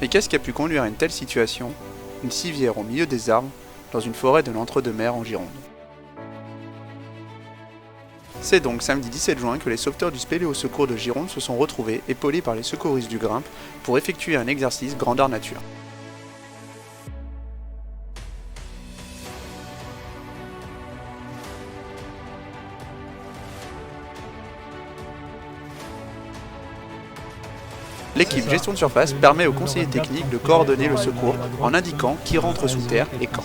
Mais qu'est-ce qui a pu conduire à une telle situation? Une civière au milieu des arbres, dans une forêt de l'Entre-deux-Mers en Gironde. C'est donc samedi 17 juin que les sauveteurs du Spéléo Secours de Gironde se sont retrouvés, épaulés par les secouristes du Grimpe, pour effectuer un exercice grandeur nature. L'équipe gestion de surface permet aux conseillers techniques de coordonner le secours en indiquant qui rentre sous terre et quand.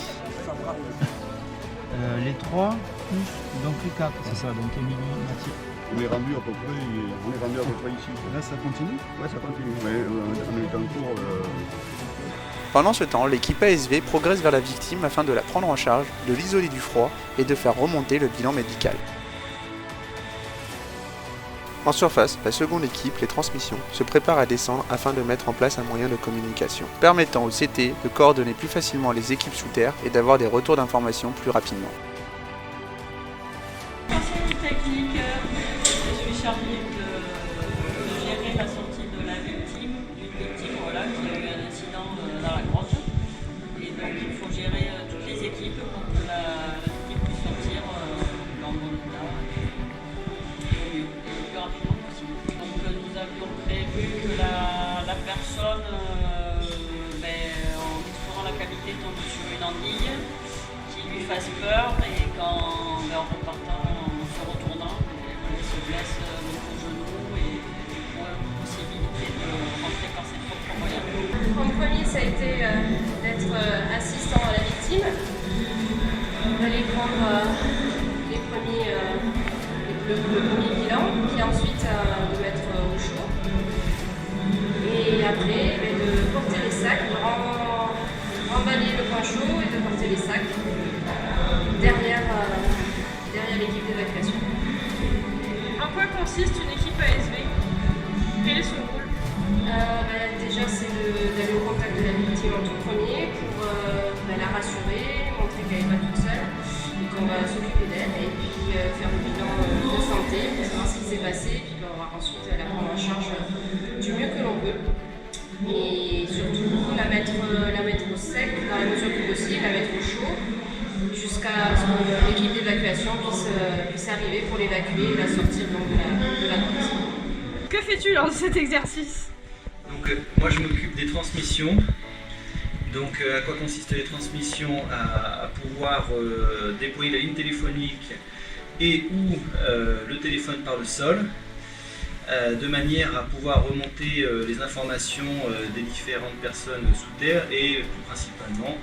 Les 3 plus donc les 4, c'est ça, donc Émilie, Mathieu. On est rendu à peu près ici. Là ça continue? Ouais, ça continue, mais on est en cours. Pendant ce temps, l'équipe ASV progresse vers la victime afin de la prendre en charge, de l'isoler du froid et de faire remonter le bilan médical. En surface, la seconde équipe, les transmissions, se prépare à descendre afin de mettre en place un moyen de communication, permettant au CT de coordonner plus facilement les équipes sous terre et d'avoir des retours d'informations plus rapidement. Conseiller technique, je suis chargée de gérer la sortie de la victime, d'une victime voilà, qui a eu un incident dans la grotte. Et donc il faut gérer toutes les équipes pour que la victime puisse sortir dans le bon état et le plus rapidement possible. Donc nous avions prévu que la personne, en explorant la cavité, tombe sur une anguille qui lui fasse peur et en repartant, en se retournant, elle se blesse au genou et moins possibilité de rentrer par ses propres moyens. En premier, ça a été d'être assistant à la victime, d'aller prendre le premier bilan, puis ensuite de mettre au chaud. Et après, de porter les sacs, de remballer le point chaud et de porter les sacs derrière l'équipe d'évacuation. En quoi consiste une équipe ASV? Quel est son rôle? Déjà, c'est d'aller au contact de la victime en tout premier pour la rassurer, montrer qu'elle n'est pas toute seule et qu'on va s'occuper d'elle et puis faire le bilan de santé pour savoir ce qui s'est passé et puis on va ensuite la prendre en charge du mieux que l'on peut. Et surtout la mettre au sec dans la mesure du possible, la mettre au chaud jusqu'à ce que l'équipe d'évacuation puisse arriver pour l'évacuer et la sortir donc, de la grotte. Que fais-tu lors de cet exercice? Donc, moi je m'occupe des transmissions. Donc à quoi consistent les transmissions? À pouvoir déployer la ligne téléphonique et ou le téléphone par le sol, de manière à pouvoir remonter les informations des différentes personnes sous terre et plus principalement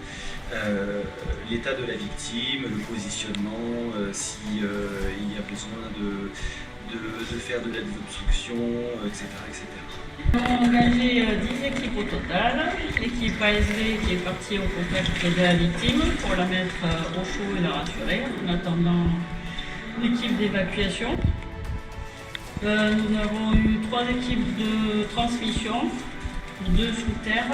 l'état de la victime, le positionnement, s'il y a besoin de faire de la désobstruction, etc., etc. On a engagé 10 équipes au total. L'équipe ASV qui est partie au contact de la victime pour la mettre au chaud et la rassurer en attendant l'équipe d'évacuation. Nous avons eu 3 équipes de transmission, 2 sous terre,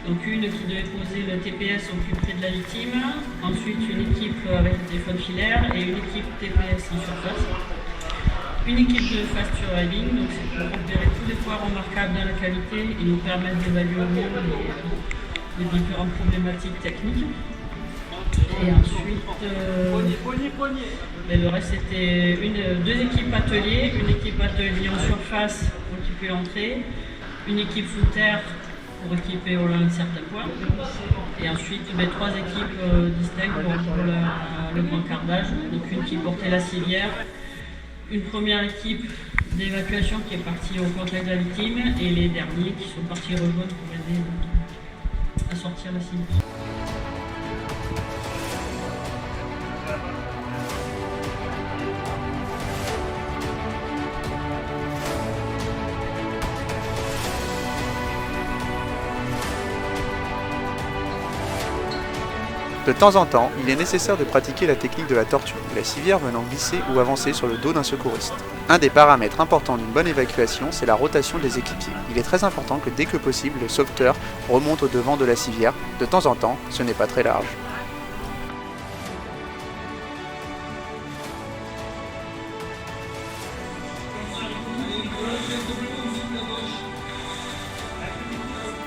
donc une qui devait poser le TPS au plus près de la victime, ensuite une équipe avec le téléphone filaire et une équipe TPS en surface. Une équipe de fast surviving, donc c'est pour repérer tous les points remarquables dans la cavité et nous permettre d'évaluer au mieux les différentes problématiques techniques. Et ensuite, le reste c'était 2 équipes ateliers, une équipe atelier en surface pour équiper l'entrée, une équipe sous terre pour équiper au long de certains points, et ensuite 3 équipes distinctes pour le brancardage, donc une qui portait la civière, une première équipe d'évacuation qui est partie au contact de la victime et les derniers qui sont partis rejoindre pour aider à sortir la civière. De temps en temps, il est nécessaire de pratiquer la technique de la tortue, la civière venant glisser ou avancer sur le dos d'un secouriste. Un des paramètres importants d'une bonne évacuation, c'est la rotation des équipiers. Il est très important que dès que possible, le sauveteur remonte au devant de la civière. De temps en temps, ce n'est pas très large.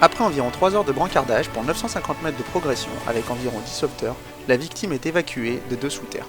Après environ 3 heures de brancardage pour 950 mètres de progression avec environ 10 sauveteurs, la victime est évacuée de dessous terre.